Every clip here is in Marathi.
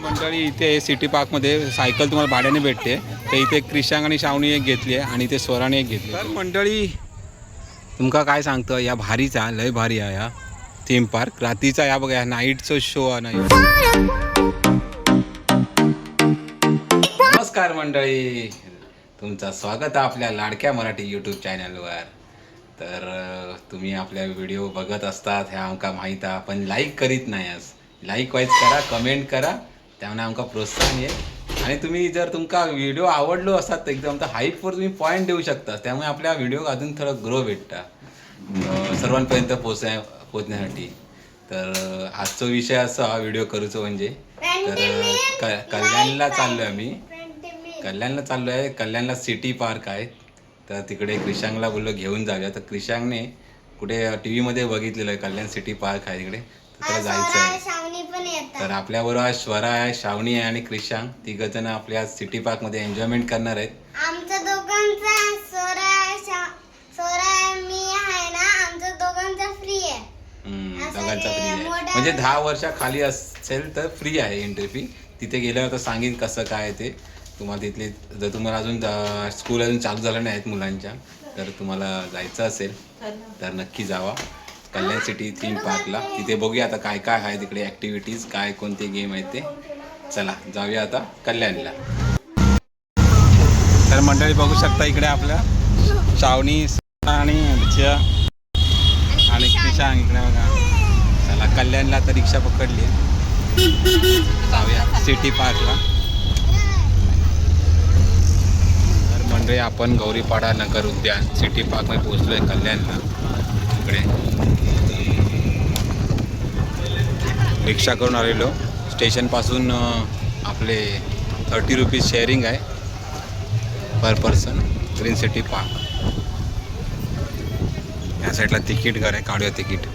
मंडळी इथे सिटी पार्कमध्ये सायकल तुम्हाला भाड्याने भेटते. तर इथे क्रिशांग आणि शावणी एक घेतली आहे आणि ते स्वराने एक घेतली. तर मंडळी तुमका काय सांगतं, या भारीचा लय भारी आहे या थीम पार्क. रात्रीचा या बघा, नाईटचा शो आहे नाही. नमस्कार मंडळी, तुमचं स्वागत आहे आपल्या लाडक्या मराठी यूट्यूब चॅनलवर. तर तुम्ही आपल्या व्हिडिओ बघत असतात हे आमका माहीत आहे, पण लाईक करीत नाही. आज लाईक वाईज करा, कमेंट करा, त्यामुळे आमका प्रोत्साहन येईल. आणि तुम्ही जर तुमका व्हिडिओ आवडलो असतात तर एकदम तर हाईपवर तुम्ही पॉईंट देऊ शकता, त्यामुळे आपल्या व्हिडिओ अजून थोडं ग्रो भेटता सर्वांपर्यंत पोचण्यासाठी. तर आजचा विषय असा व्हिडिओ करूचो म्हणजे, तर कल्याणला चाललो आहे आम्ही. कल्याणला चाललो आहे. कल्याणला सिटी पार्क आहे, तर तिकडे क्रिशांगला बोललो घेऊन जाऊया. तर क्रिशांगने कुठे टी व्हीमध्ये बघितलेलं आहे कल्याण सिटी पार्क आहे तिकडे, तर त्याला जायचं आहे. तर आपल्याबरोबर स्वरा आहे, शावणी आहे आणि क्रिशांग, तिघं जण आपल्या सिटी पार्कमध्ये एन्जॉयमेंट करणार आहेत. आमच्या दोघांचा सोरा मी आहे ना, आमच्या दोघांचा फ्री आहे. दोघांचा फ्री आहे म्हणजे 10 वर्षाखाली असेल तर फ्री आहे एंट्री फी. तिथे गेल्यावर तर सांगेन कसं काय ते तुम्हाला. तिथले जर तुम्हाला अजून स्कूल अजून चालू झालं नाही आहेत मुलांच्या, तर तुम्हाला जायचं असेल तर नक्की जावा कल्याण सिटी थीम पार्कला. तिथे बघूया आता काय काय आहे तिकडे ॲक्टिव्हिटीज, काय कोणते गेम आहेत ते. चला जाऊया आता कल्याणला. तर मंडळी बघू शकता इकडे आपल्या शावणी आणि क्रिशांग इकडे बघा. चला कल्याणला आता रिक्षा पकडली, जाऊया सिटी पार्कला. तर मंडळी आपण गौरीपाडा नगर उद्यान सिटी पार्कमध्ये पोहोचलो आहे कल्याणला. इकडे रिक्षा करून आलेलो. स्टेशनपासून आपले 30 रुपीज शेअरिंग आहे पर पर्सन. ग्रीन सिटी पार्क या साईडला तिकीट घर आहे, काढूया तिकीट.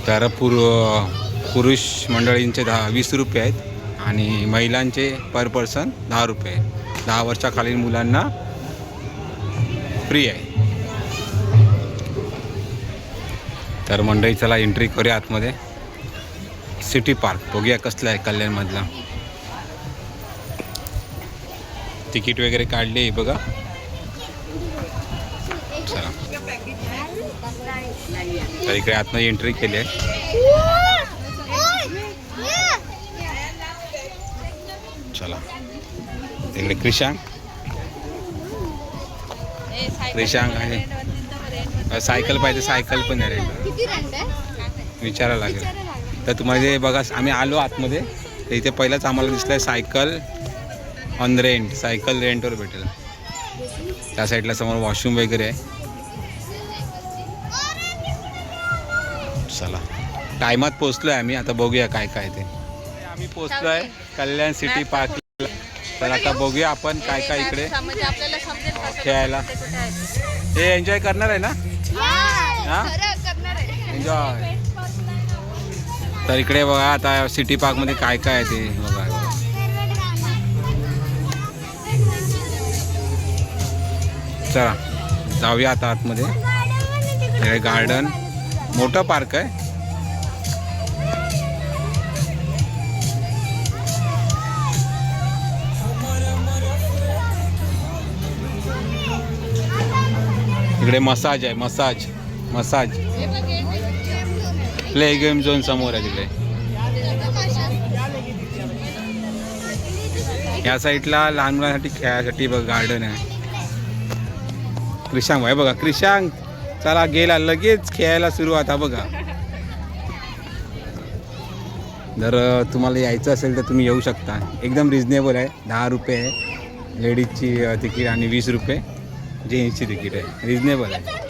तर पुरुष मंडळींचे 20 रुपये आहेत आणि महिलांचे पर पर्सन 10 रुपये. 10 वर्षाखालील मुलांना फ्री आहे. तर मंडळी चला एंट्री करूया आतमध्ये. सिटी पार्क बघूया कसलं आहे कल्याणमधला. तिकीट वगैरे काढले बघा. चला तर इकडे आतमध्ये एंट्री केली आहे. चला इकडे क्रिशांग आहे. सायकल पाहिजे, सायकल पण आहे विचारायला लागेल. तर तुम्हाला जे बघा आम्ही आलो आतमध्ये, तर इथे पहिलाच आम्हाला दिसलं आहे सायकल ऑन रेंट. सायकल रेंटवर भेटेल. त्या साईडला समोर वॉशरूम वगैरे आहे. चला टायमात पोचलो आहे आम्ही, आता बघूया काय काय ते. आम्ही पोचलो आहे कल्याण सिटी पार्कला. तर आता बघूया आपण काय काय इकडे खेळायला. हे एन्जॉय करणार आहे ना? हां एन्जॉय. तर इकडे बघा आता सिटी पार्कमध्ये काय काय आहे ते बघा. चला जाऊया आता आतमध्ये. इकडे गार्डन मोठं पार्क आहे. इकडे मसाज आहे, मसाज प्ले गेम झोन समोर आहे तिकडे. या साईडला लहान मुलांसाठी खेळायसाठी बघ गार्डन आहे. क्रिशांग आहे बघा. क्रिशांग चला गेला लगेच खेळायला सुरुवात आहे बघा. जर तुम्हाला यायचं असेल तर तुम्ही येऊ शकता. एकदम रिजनेबल आहे. 10 रुपये आहे लेडीजची तिकीट आणि 20 रुपये जेंट्सची तिकीट आहे. रिजनेबल आहे.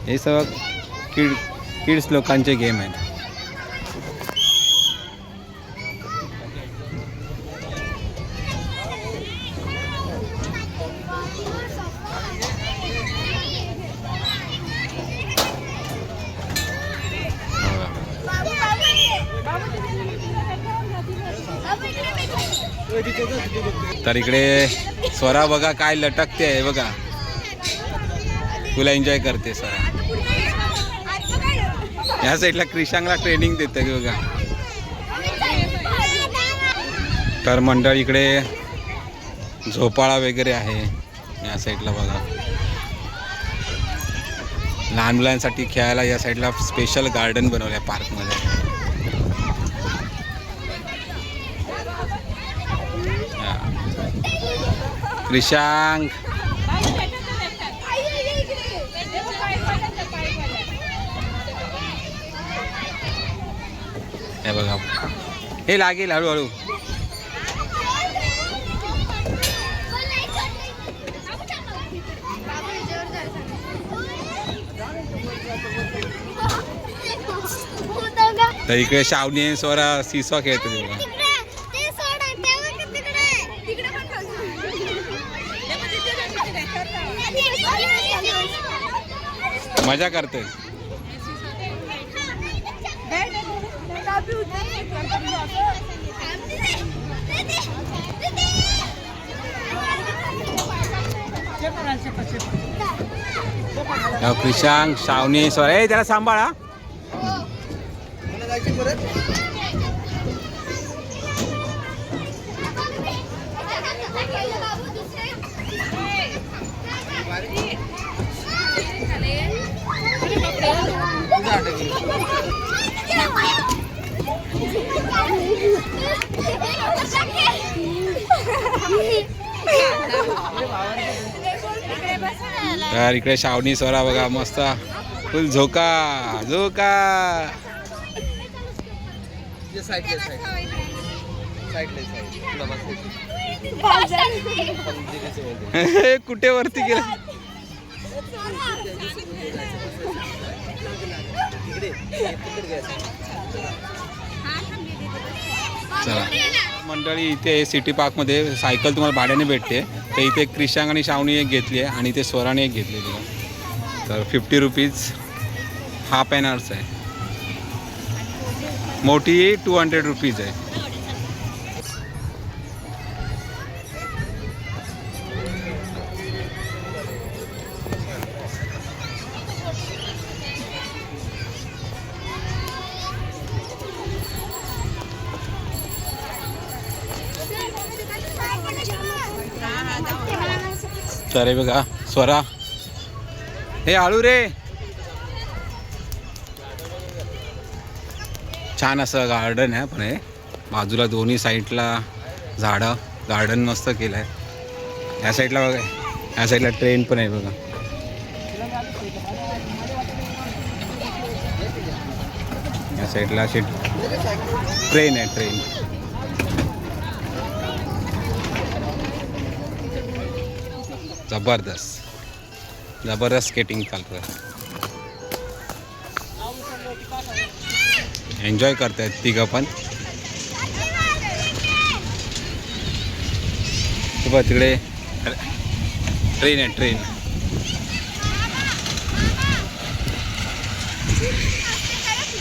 हे सगळं किड्स लोकांचे गेम आहेत. तर इकडे स्वरा बघा काय लटकते आहे बघा, तुला एन्जॉय करते स्वरा. या साईडला क्रिशांगला ट्रेनिंग देते बघा. तर मंडळ इकडे झोपाळा वगैरे आहे या साईडला बघा. लहान मुलांसाठी खेळायला या साईडला स्पेशल गार्डन बनवलं आहे पार्कमध्ये. क्रिशांग हे बघा, हे लागेल हळूहळू. तर इकडे शावणी स्वरा सिसॉ खेळतो बघा. मजा करतोय. क्रिशांग शावणी स्वरा, ए त्याला सांभाळा. तर इकडे शावणी स्वरा बघा मस्त फुल झोका झोका. कुठे वरती गेला. चला मंडळी, इथे सिटी पार्कमध्ये सायकल तुम्हाला भाड्याने भेटते. तर इथे क्रिशांग आणि शावणी एक घेतली आहे आणि इथे स्वराने एक घेतली आहे. तर 50 रुपीज हाफ एन आवर्स आहे. मोठी 200 रुपीज आहे. तर हे बघा स्वरा, हे आळू रे. छान असं गार्डन आहे, पण हे बाजूला दोन्ही साईडला झाडं, गार्डन मस्त केलं आहे. या साईडला बघा, या साईडला ट्रेन पण आहे बघा. या साईडला अशी ट्रेन आहे, ट्रेन. जबरदस्त जबरदस्त स्केटिंग चालू आहे. एन्जॉय करतायत तिघं पण. तिकडे ट्रेन आहे, ट्रेन.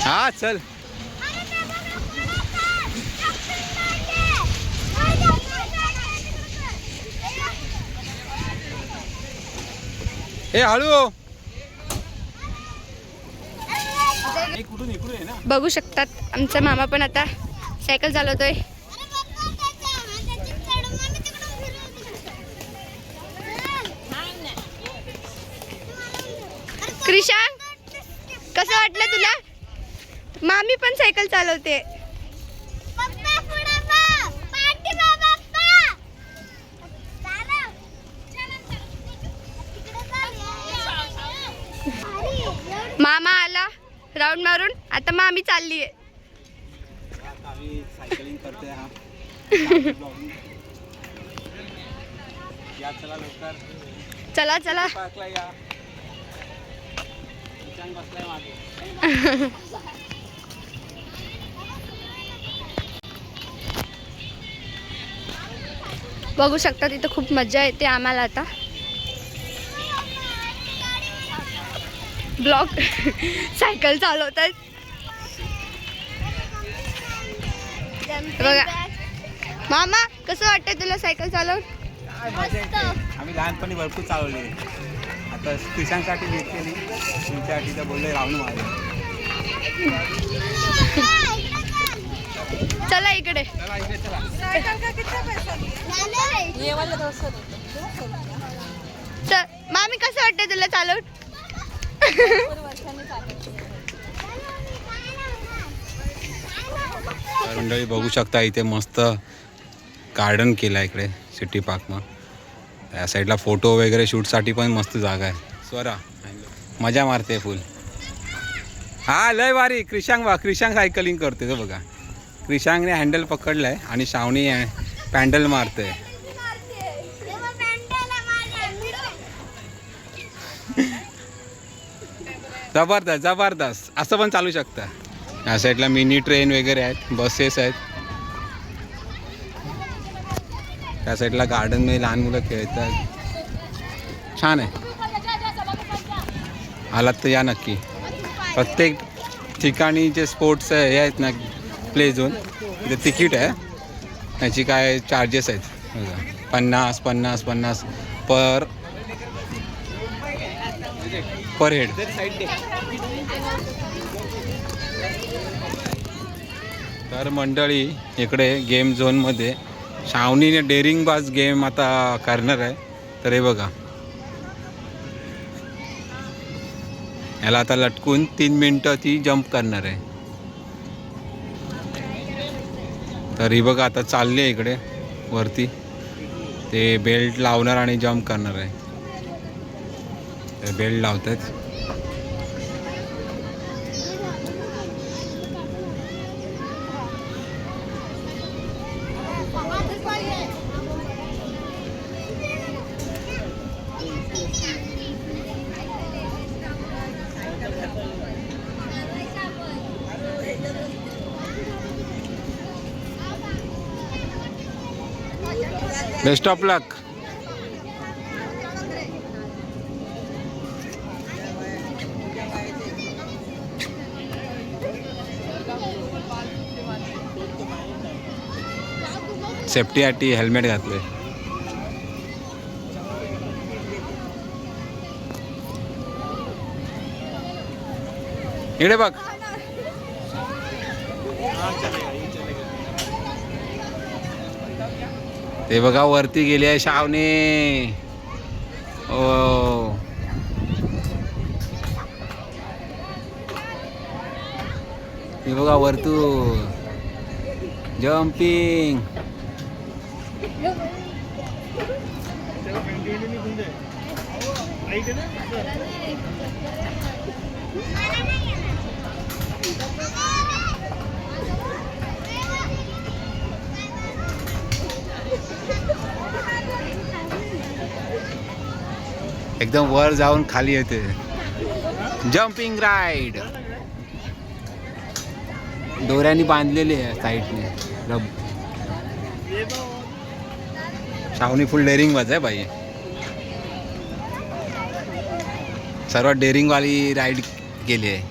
हा चल. ए हळू. बघू शकतात आमचा मामा पण आता सायकल चालवतोय. क्रिशांग, कसं वाटलं तुला? मामी पण सायकल चालवते. मामा आला राऊंड मारून, आता मामी चालली आहे. सायकलिंग करते. चला चला. बघू शकता तिथं खूप मजा येते आम्हाला. आता ब्लॉग सायकल चालवतात बघा. मामा कसं वाटतं तुला सायकल चालवून? काय मजा येते. आम्ही लहानपणी भरपूर चालवले. आता क्रिशांसाठी घेतलेली, तुमच्यासाठी तर बोलले राहून मारले. चला इकडे. चला इकडे चला. मामी कसं वाटतं तुला चालवून? तर मंडळी बघू शकता इथे मस्त गार्डन केलं आहे इकडे सिटी पार्कમાં. त्या साईडला फोटो वगैरे शूटसाठी पण मस्त जागा आहे. स्वरा मजा मारते फुल. हा लय भारी. क्रिशांग सायकलिंग करते तो बघा. क्रिशांगने हँडल पकडलाय आणि शावणी पॅन्डल मारते. जबरदस्त जबरदस्त. असं पण चालू शकतं. या साईडला मिनी ट्रेन वगैरे आहेत, बसेस आहेत. त्या साईडला गार्डनमध्ये लहान मुलं खेळतात. छान आहे. आलात तर या नक्की. प्रत्येक ठिकाणी जे स्पोर्ट्स हे आहेत ना, प्ले झोन, ते तिकीट आहे. त्याची काय चार्जेस आहेत बघा. 50 पर हेड. तर मंडळी इकडे गेम झोनमध्ये शावनीने डेअरिंग बाज गेम आता करणार आहे. तर हे बघा, याला आता लटकून 3 मिनटं ती जंप करणार आहे. तर ही बघा आता चालली आहे इकडे वरती. ते बेल्ट लावणार आणि जंप करणार आहे. ते बेल्ट लावतात. बेस्ट ऑफ लक. सेफ्टीसाठी हेल्मेट घातले. इकडे बघ. ते बघा वरती गेली आहे शावनी. ओ हे बघा वरतू जम्पिंग. एकदम वर जाऊन खाली येते. जम्पिंग राईड दोऱ्याने बांधलेली आहे साईडने. शावनी फुल डेअरिंग वाज आहे बाई. सर्वात डेअरिंग वाली राईड केली आहे.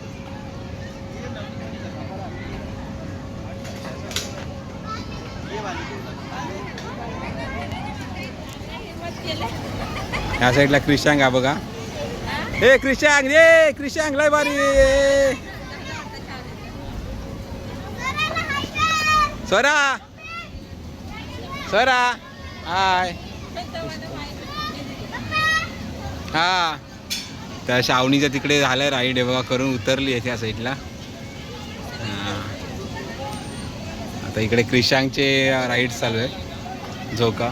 या साईडला क्रिशांग आहे बघा. हे क्रिशांग रे, क्रिशांग लय भारी. स्वरा स्वरा हाय. हा त्या शावणीच्या तिकडे झालंय राईड आहे बघा, करून उतरली आहे त्या साईडला. आता इकडे क्रिशांगचे राईड चालू आहे. झोका.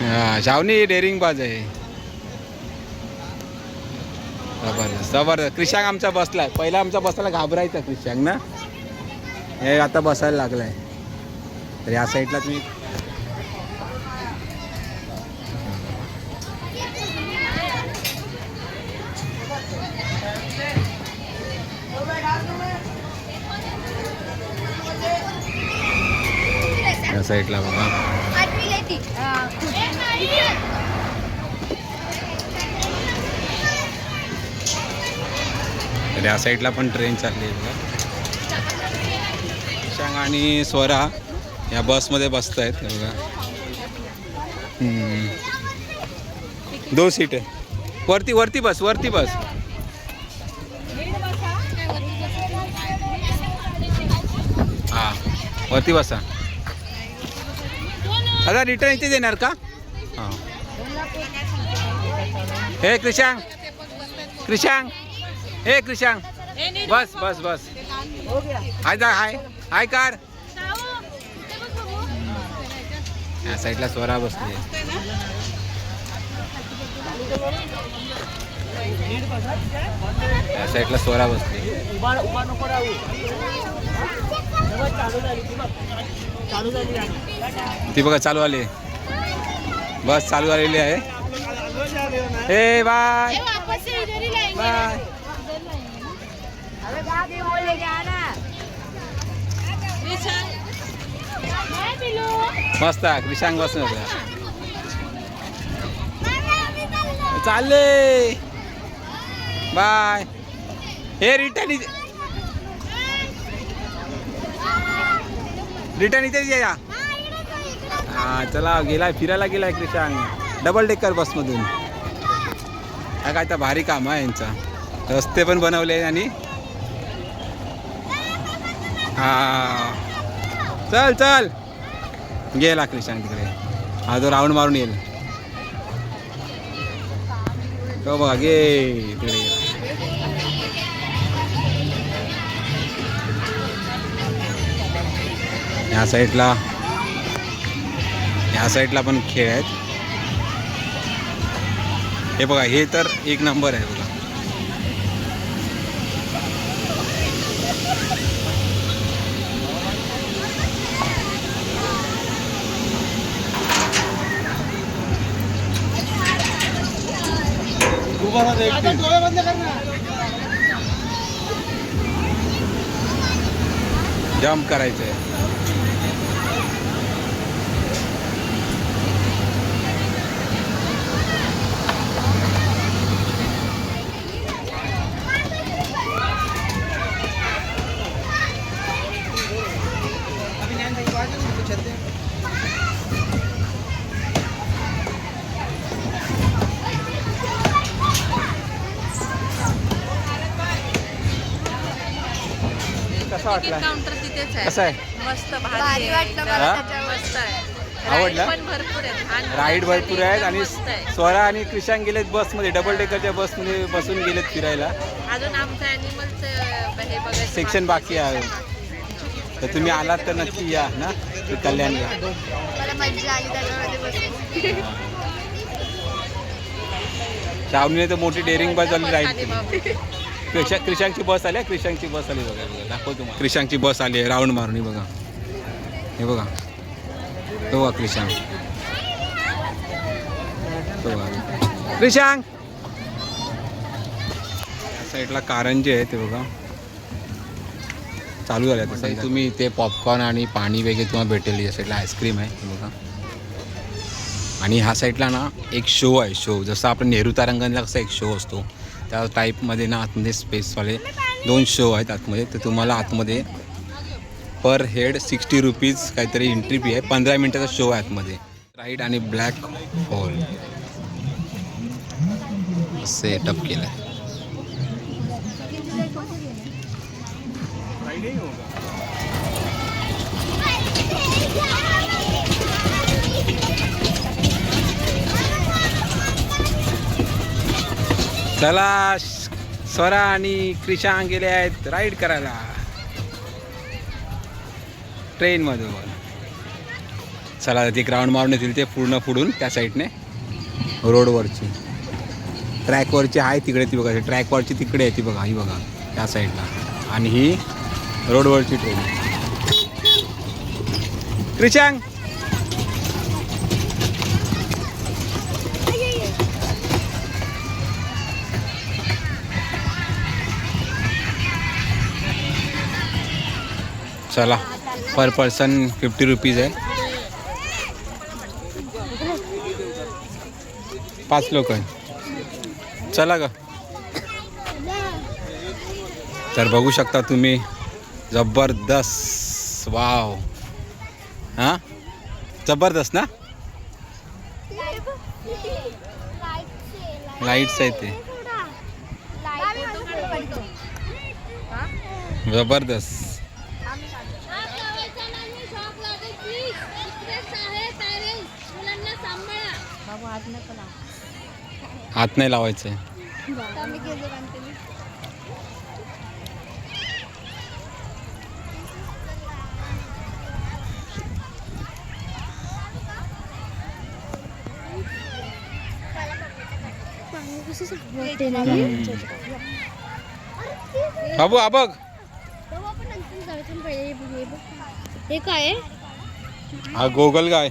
हा शावनी डेअरिंग बाज आहे. जबरदस्त जबरदस्त. क्रिशांग आमचा बसलाय. पहिला आमचा बसायला घाबरायचा क्रिशांग ना, हे आता बसायला लागलाय. तर या साईडला तुम्ही या साईडला बघा. तर या साईडला पण ट्रेन चालली आहे बघा. आणि स्वरा या बसमध्ये बसत आहेत बघा. 2 सीट आहे. वरती बस. हां वरती बसा. आता रिटर्न इथेच येणार का? हां. हे क्रिशांग बस हाय कार. या साईडला स्वरा बसली. या साईडला स्वरा बसली. ती बघा चालू आली. बस चालू आलेली आहे. हे बाय बाय. मस्त क्रिशांग बसून होता. चालले बाय. हे रिटर्न इथेच या. हा चला गेलाय फिरायला गेलाय क्रिशांग डबल डेकर बसमधून. हा काय तर भारी काम आहे यांचा. रस्ते पण बनवले आणि हा चल गेला क्रिशांग तिकडे. हा तो राऊंड मारून येईल. तो बघा गे तिकडे गेला. या साईडला पण खेळ आहेत. हे बघा हे तर एक नंबर आहे बघा. जम्प करायचंय. काउंटर तिथेच आहे. कसं आहे? मस्त भारी वाटलं मला हा? त्याच्यावर. मस्त आहे. आवडला? राईड पण भरपूर आहेत. आणि राईड भरपूर आहेत आणि मस्त आहे. स्वरा आणि क्रिशांग गेलेत बसमध्ये डबल डेकरच्या बसमध्ये बसून गेलेत फिरायला. अजून आमचं ॲनिमलचं हे बघायचं सेक्शन बाकी आहे. तर तुम्ही आलात तर नक्की या ना कल्याणला. मला मज्जा आली त्याच्यामध्ये बसून. श्रावणीने तर मोठी डेअरिंग बस झाली राईड खाली केली. बाबू. क्रिशांगची बस आली. क्रिशांगची बस आली बघा. दाखव तुम्हाला. क्रिशांगची बस आली आहे राऊंड मारून. हे बघा तो बघा क्रिशांग. तो बघा क्रिशांग. साईडला कारंजे आहे ते बघा चालू झालं. तसं तुम्ही इथे पॉपकॉर्न आणि पाणी वगैरे तुम्हाला भेटेल. या साईडला आईस्क्रीम आहे हे बघा. आणि ह्या साईडला ना एक शो आहे. शो जसं आपण नेहरू तारांगणला कसा एक शो असतो त्या टाईपमध्ये ना आतमध्ये स्पेसवाले 2 शो आहेत आतमध्ये. तर तुम्हाला आतमध्ये पर हेड 60 रुपीज काहीतरी एंट्री फी आहे. 15 मिनटाचा शो आहे आतमध्ये. राईड आणि ब्लॅक होल सेटअप केलं आहे. चला स्वरा आणि क्रिशांग गेले आहेत राईड करायला ट्रेनमधून. चला ती ग्राउंड मारून येतील ते पूर्ण पुढून त्या साईडने रोडवरची ट्रॅकवरची आहे तिकडे. ती बघा ट्रॅकवरची तिकडे आहे ती बघा. ही बघा त्या साईडला. आणि ही रोडवरची ट्रेन. क्रिशांग चला पर पर्सन 50 रुपीज आहे. 5 लोक आहे. चला ग. तर बघू शकता तुम्ही जबरदस्त वाव. हा जबरदस्त ना. लाईट्स आहेत ते जबरदस्त. हात नाही लावायचं. बाबू हा बघ. हे काय आहे? हा गोगल गाय.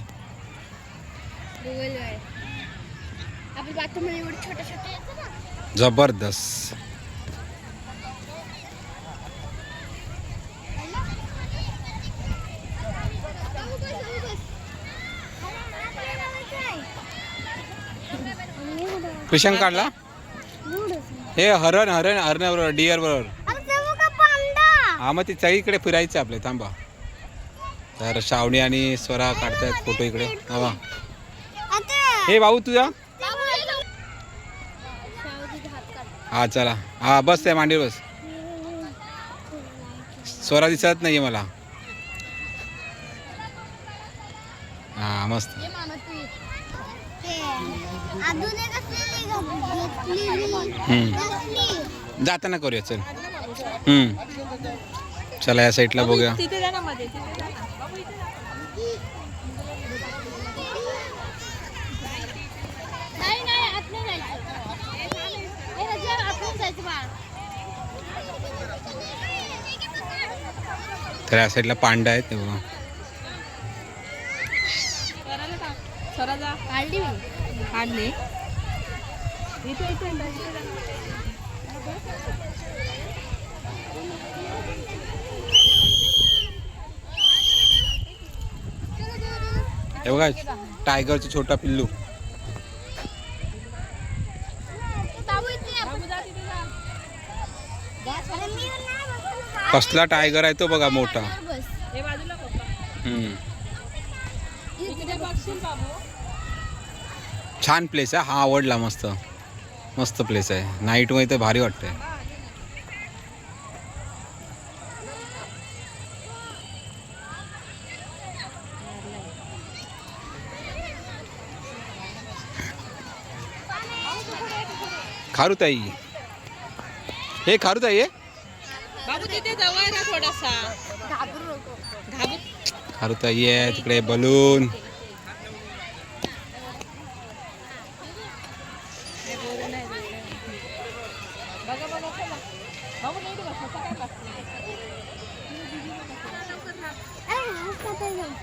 गुगल आहे. आपल्या बाथरूममध्ये एवढे छोटे छोटे येतात ना. जबरदस्त. कृष्ण काढला. हे हरण हरण हरणाबरोबर डिअर बरोबर. हा मग ती सगळीकडे फिरायचं आपले. थांबा. तर श्रावणी आणि स्वरा काढतायत फोटो इकडे. हा हे भाऊ तुझा. हा चला. हा बस त्या मांडीवर बस. स्वरा दिसत नाहीये मला. हा मस्त. जाताना करूया चल. चला या साईडला बघूया. तिथे जा ना मध्ये, तिथे जा ना. बाबू इथे जा. नाही आत नाही जायचं. तर या साईडला पांडा आहेत ते बघा. स्वराला टाक. स्वरा जा. काढली. इथे इथे हे बघा टायगरचं छोटा पिल्लू. कसला टायगर आहे तो बघा मोठा. हे बाजूला पप्पा. इकडे बघशील बाबू. छान प्लेस आहे. हा आवडला. मस्त मस्त प्लेस आहे. नाईट मध्ये तर भारी वाटतंय. खारुताई. हे खारुताई आहे. बाबू तिथे जवळ आहे ना थोडासा. घाबरू. खारुताई आहे तिकडे. बलून.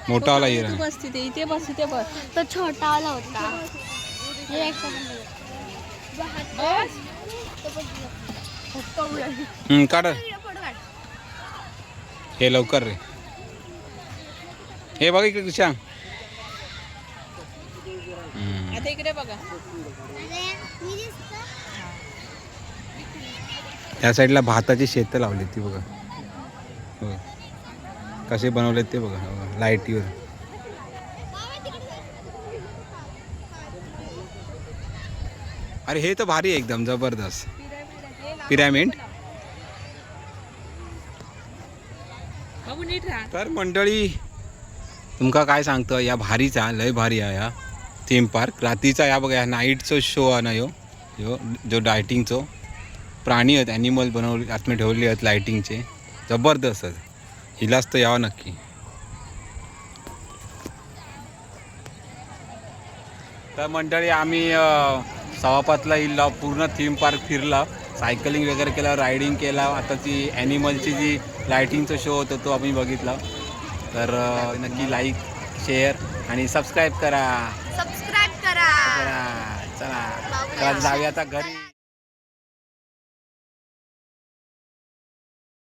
मोठा वाला हिरा. बस तिथे. इथे बस. इथे बस. तो छोटा वाला होता. हे एक काढ. हे लवकर रे. हे बघ इकडे कृषा. आता इकडे बघा. या साईडला भाताची शेतं लावली ती बघा. हो. कसे बनवलेत ते बघा. लाईटीवर. अरे हे तर भारी आहे एकदम जबरदस्त. पिरॅमिड. बाबू नीट राहा. तर मंडळी तुमका काय सांगतो या भारीचा लय भारी आहे या थीम पार्क. रात्रीचा या बघा. या नाईटचो शो आहे ना ह्यो जो लायटिंगचो. प्राणी आहेत ॲनिमल बनवले आतमध्ये ठेवले आहेत लायटिंगचे. जबरदस्त आहेत. हिलाच तर यावं नक्की. तर मंडळी आम्ही 6:15ला इल्ला पूर्ण थीम पार्क फिरला. सायकलिंग वगैरे केलं. रायडिंग केला. आता ती ॲनिमलची जी लायटिंगचा शो होता तो आम्ही बघितला. तर नक्की लाईक शेअर आणि सबस्क्राईब करा. सबस्क्राईब करा. चला जाऊया आता घरी.